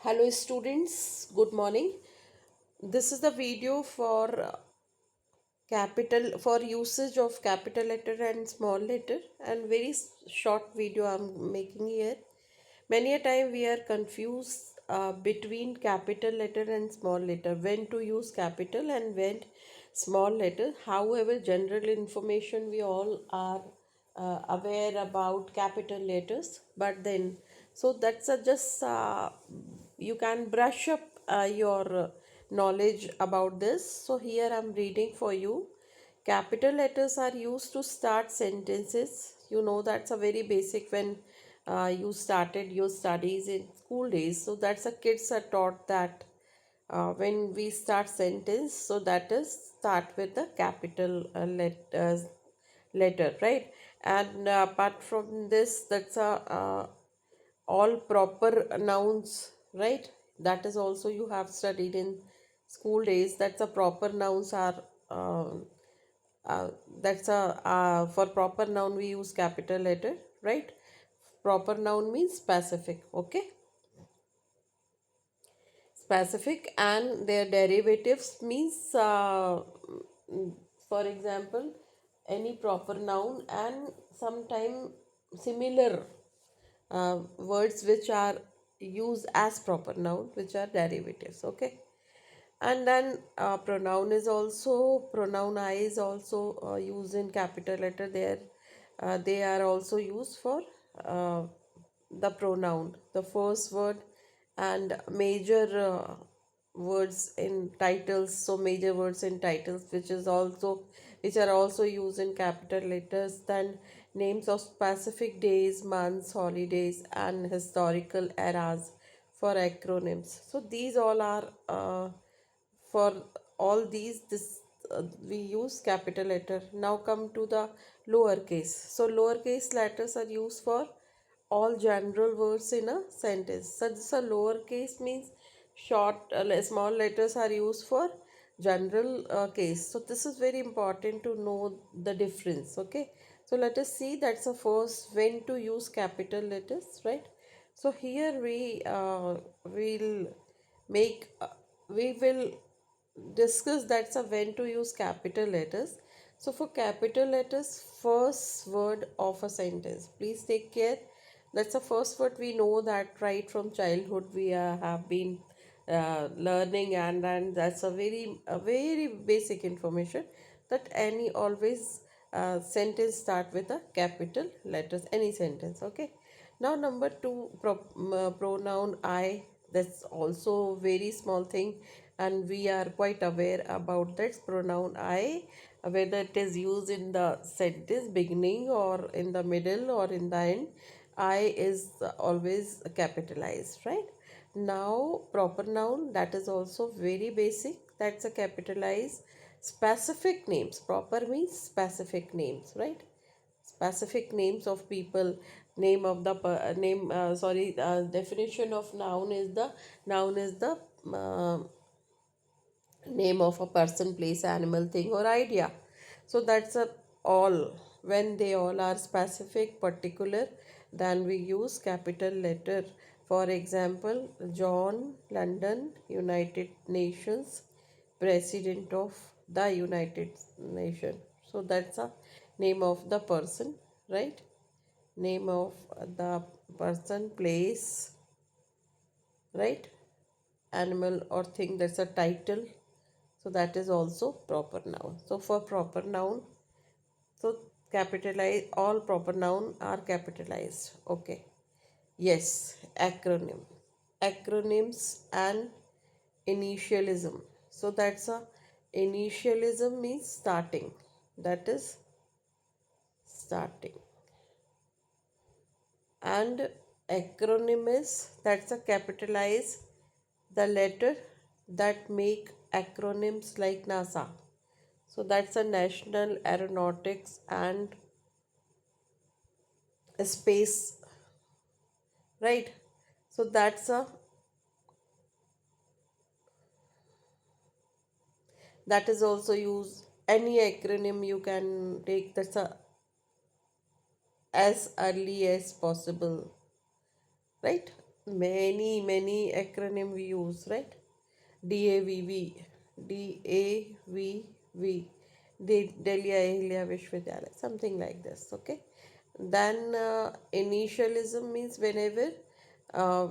Hello students, good morning. This is the video for capital for usage of capital letter and small letter, and very short video I'm making here. Many a time we are confused between capital letter and small letter, when to use capital and when small letter. However, general information we all are aware about capital letters, but then so that's a just you can brush up your knowledge about this. So here I'm reading for you. Capital letters are used to start sentences. You know that's a very basic when you started your studies in school days. So that's a kids are taught that when we start sentence, so that is start with the capital letter, right? And apart from this, that's a all proper nouns, right? That is also you have studied in school days. That's a proper nouns are uh, uh, that's a for proper noun we use capital letter, right? Proper noun means specific, okay? Specific and their derivatives means for example, any proper noun and sometime similar words which are used as proper noun, which are derivatives, okay? And then pronoun I is also used in capital letter. There they are also used for uh, the pronoun, the first word, and major words in titles. So major words in titles which are also used in capital letters. Then names of specific days, months, holidays, and historical eras for acronyms. So these all are for all these this we use capital letter. Now come to the lowercase. So lowercase letters are used for all general words in a sentence. So this a lowercase means small letters are used for general case. So this is very important to know the difference, okay? So let us see that's the first when to use capital letters, right? So here make uh, we will discuss that's a when to use capital letters. So for capital letters, first word of a sentence, please take care. That's the first word. We know that right from childhood we have been learning, and that's a very basic information that any always sentence start with a capital letters, any sentence, okay? Now number two, pronoun I. That's also very small thing, and we are quite aware about that pronoun I, whether it is used in the sentence beginning or in the middle or in the end. I is always capitalized, right? Now proper noun, that is also very basic. That's a capitalized. Specific names, proper means specific names, right? Specific names of people, name of the name sorry definition of noun is the uh, name of a person, place, animal, thing, or idea. So that's a all. When they all are specific, particular, then we use capital letter. For example, John London, United Nations president of the United Nation. So that's a name of the person, right? Name of the person, place, right? Animal or thing, that's a title. So that is also proper noun. So for proper noun, so capitalize, all proper noun are capitalized, okay? Yes. Acronym, acronyms and initialism. So that's a initialism means starting, that is starting. And acronym is, that's a capitalize the letter that make acronyms like NASA. So that's a National Aeronautics and Space, right? So that is also use any acronym you can take. That's a as early as possible, right? Many acronym we use, right? DAVV, DAVV, Delhi Ahilya Vishwavidyalaya, something like this, okay? Then initialism means whenever uh,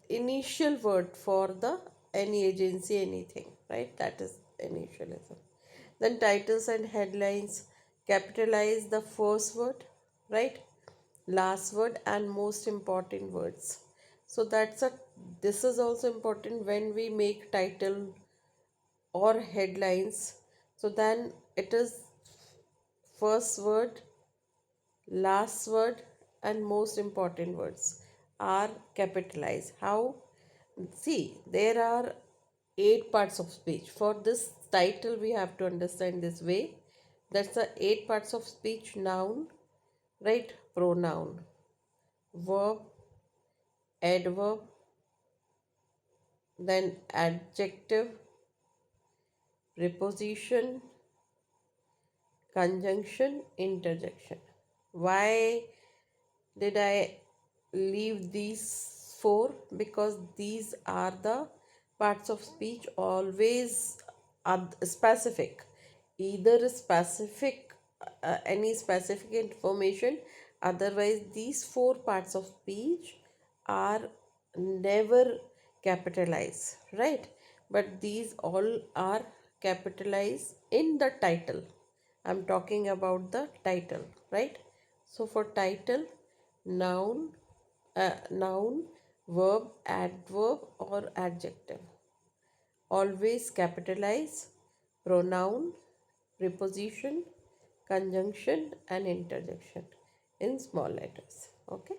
initial word for the any agency, anything, right? That is initialism. Then titles and headlines capitalize the first word, right? Last word and most important words. So this is also important when we make title or headlines. So then it is first word, last word and most important words are capitalized. How? See, there are 8 parts of speech. For this title, we have to understand this way. That's the 8 parts of speech: noun, right? Pronoun, verb, adverb, then adjective, preposition, conjunction, interjection. Why did I leave these four? Because these are the parts of speech always are specific, either specific any specific information, otherwise these 4 parts of speech are never capitalized, right? But these all are capitalized in the title. I'm talking about the title, right? So for title, noun, noun, verb, adverb, or adjective. Always capitalize pronoun, preposition, conjunction, and interjection in small letters. Okay.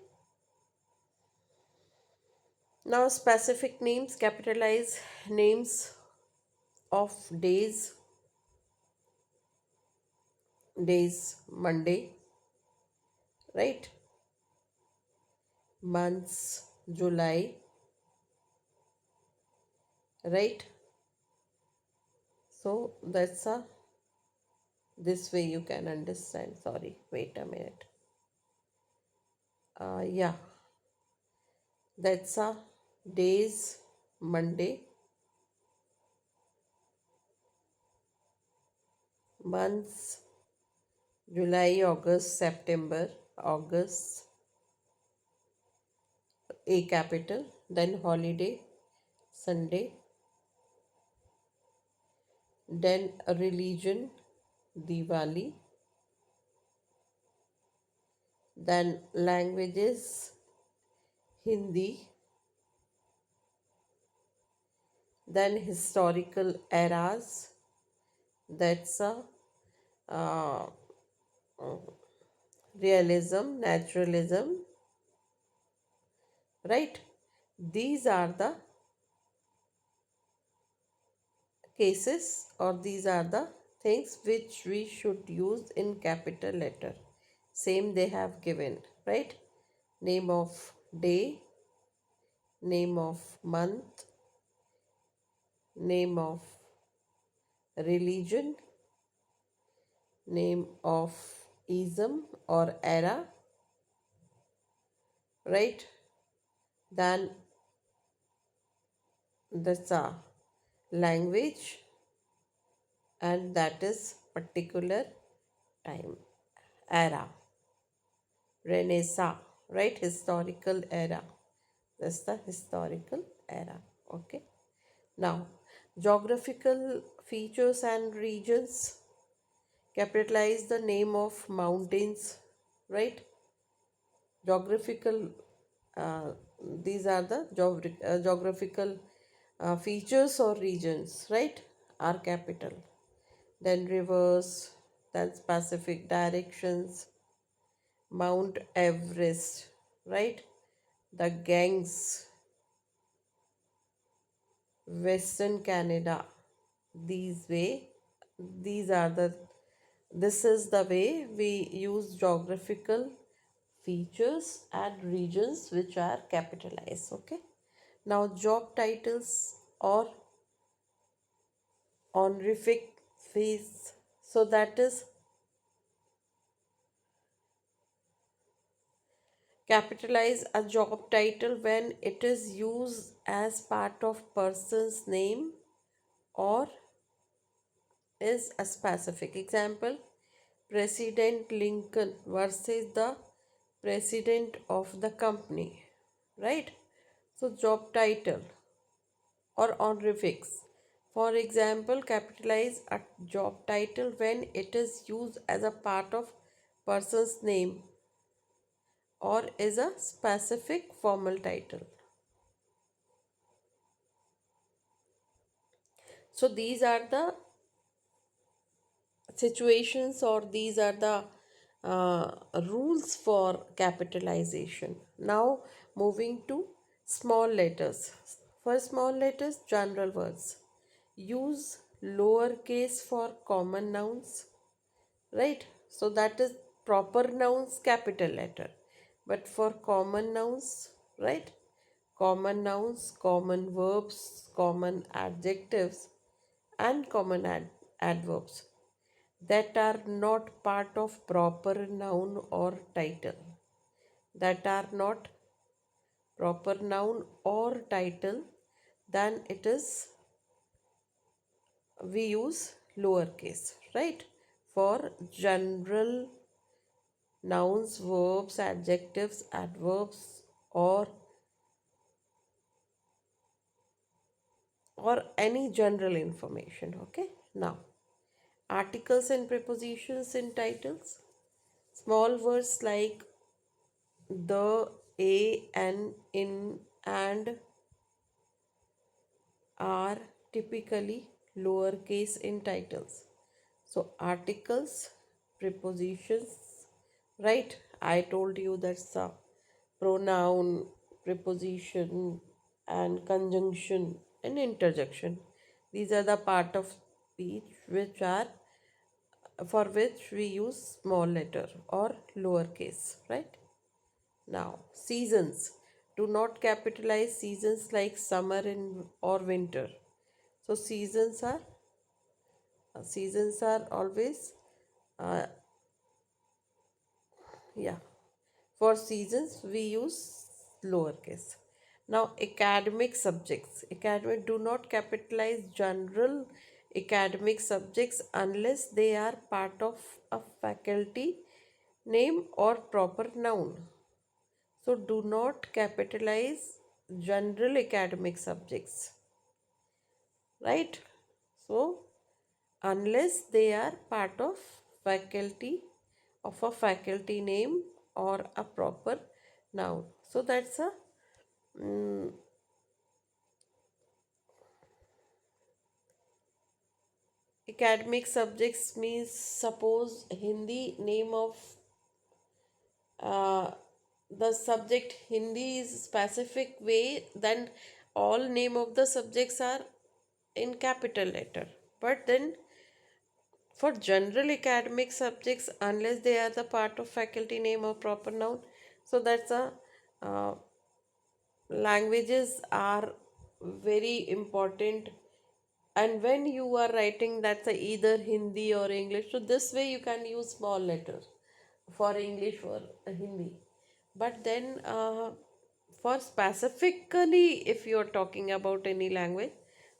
Now specific names capitalize names of days Monday, right? Months July, right? So that's a this way you can understand. Sorry, wait a minute. Yeah, that's a days Monday, months July, August, September, August, a capital, then holiday, Sunday, then a religion, Diwali, then languages, Hindi, then historical eras, that's a uh, realism, naturalism, right? These are the cases, or these are the things which we should use in capital letter. Same they have given, right? Name of day, name of month, name of religion, name of ism or era, right? Then that's a language, and that is particular time, era, Renaissance, right? Historical era. That's the historical era. Okay. Now, geographical features and regions capitalize the name of mountains, right? Geographical, uh, these are the geographical features or regions, right? Are capital. Then rivers, then specific directions, Mount Everest, right? The Ganges, Western Canada. These way, these are the this is the way we use geographical features and regions which are capitalized. Okay. Now job titles or honorific fees. So that is Capitalize a job title when it is used as part of person's name or is a specific. Example, President Lincoln versus the president of the company, right? So, job title or honorifics. For example, capitalize a job title when it is used as a part of person's name or is a specific formal title. So these are the situations or these are the rules for capitalization. Now moving to small letters. For small letters, general words. Use lowercase for common nouns, right? So that is proper nouns capital letter. But for common nouns, right? Common nouns, common verbs, common adjectives, and common adverbs that are not part of proper noun or title, that are not proper noun or title, then it is we use lowercase, right? For general nouns, verbs, adjectives, adverbs, or any general information. Okay, now articles and prepositions in titles. Small words like the, a, and, in, and are typically lowercase in titles. So, articles, prepositions, right? I told you that's a pronoun, preposition, and conjunction and interjection. These are the part of speech which are for which we use small letter or lowercase, right? Now, seasons. Do not capitalize seasons like summer and or winter. So seasons are always uh, yeah. For seasons we use lowercase. Now, academic subjects. Academic, do not capitalize general academic subjects unless they are part of a faculty name or proper noun. So do not capitalize general academic subjects, right? So unless they are part of faculty of a faculty name or a proper noun. So that's a mm, academic subjects means suppose Hindi name of uh, the subject Hindi is specific way, then all name of the subjects are in capital letter. But then for general academic subjects, unless they are the part of faculty name or proper noun, so that's a uh, languages are very important. And when you are writing, that's a either Hindi or English. So this way you can use small letters for English or Hindi. But then for specifically, if you are talking about any language,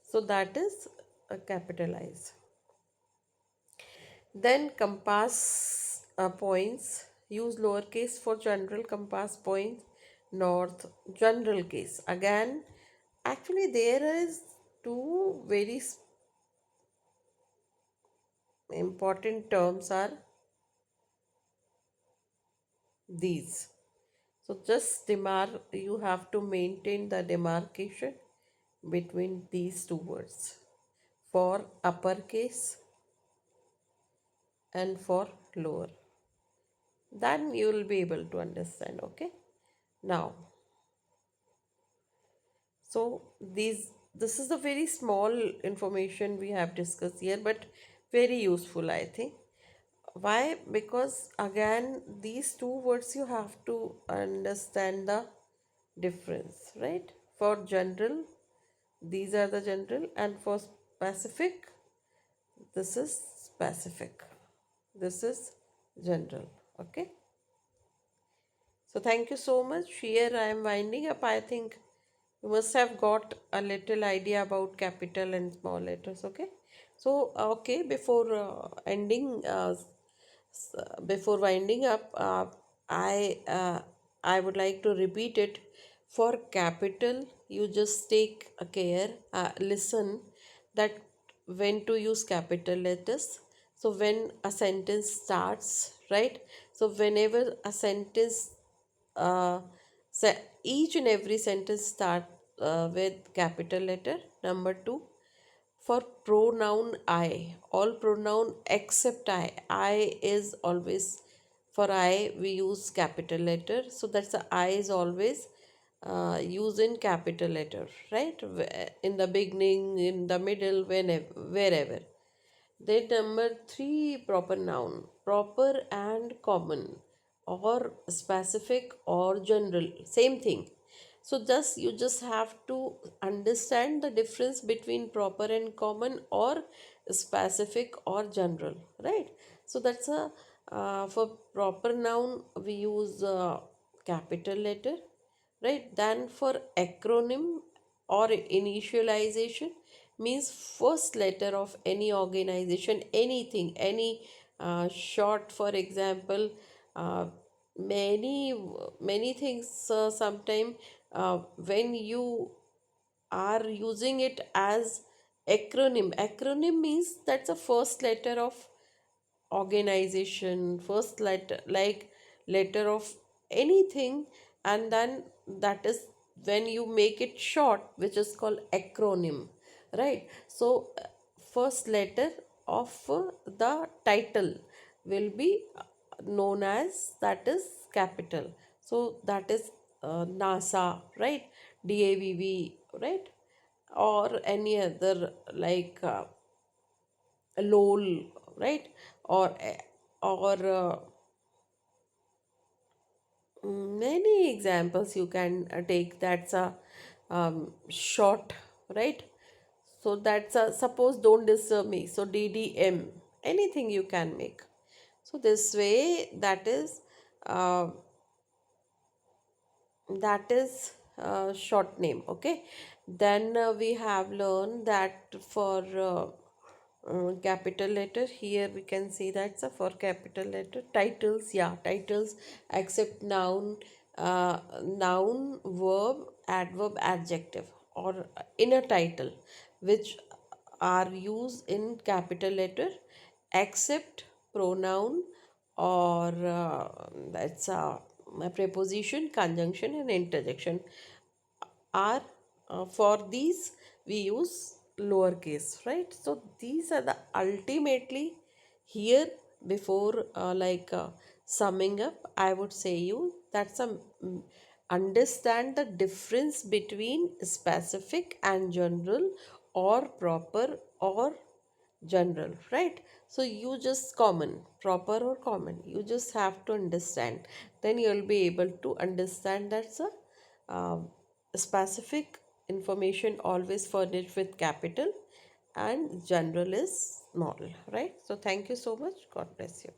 so that is capitalized. Then compass points, use lowercase for general compass points, north, general case. Again, actually there is two very important terms are these. So just you have to maintain the demarcation between these two words for uppercase and for lower. Then you will be able to understand. Okay. Now, so this is a very small information we have discussed here, but very useful, I think. Why? Because again, these two words you have to understand the difference, right? For general, these are the general, and for specific, this is specific. This is general. Okay. So thank you so much. Here I am winding up. I think you must have got a little idea about capital and small letters. Okay. So okay, before winding up, I uh, I would like to repeat it. For capital, you just take a care, listen that when to use capital letters. So when a sentence starts, right? So whenever a sentence, uh, each and every sentence start with capital letter. Number two, for pronoun I, all pronoun except I is always, for I we use capital letter. So that's the I is always used in capital letter, right? In the beginning, in the middle, whenever, wherever. Then number three, proper noun, proper and common, or specific or general, same thing. So just you just have to understand the difference between proper and common, or specific or general, right? So that's a for proper noun we use capital letter, right? Then for acronym or initialization, means first letter of any organization, anything, any short, for example, uh, many many things. Sometime when you are using it as acronym means that's the first letter of organization, first letter, like letter of anything, and then that is when you make it short, which is called acronym, right? So first letter of the title will be known as, that is capital. So that is NASA, right? DAVV, right? Or any other, like lol, right? Or many examples you can take. That's a short, right? So that's a, suppose don't disturb me, so DDM, anything you can make. So this way, that is short name. Okay. Then we have learned that for capital letter, here we can see that's a, for capital letter titles, yeah, titles except noun, noun, verb, adverb, adjective, or in a title, which are used in capital letter, except pronoun, or that's a preposition, conjunction, and interjection are, for these we use lowercase, right? So these are the ultimately here. Before summing up, I would say you that's a understand the difference between specific and general, or proper or general, right? So you just common, proper or common, you just have to understand, then you'll be able to understand that's a specific information always furnished with capital, and general is small, right? So thank you so much. God bless you.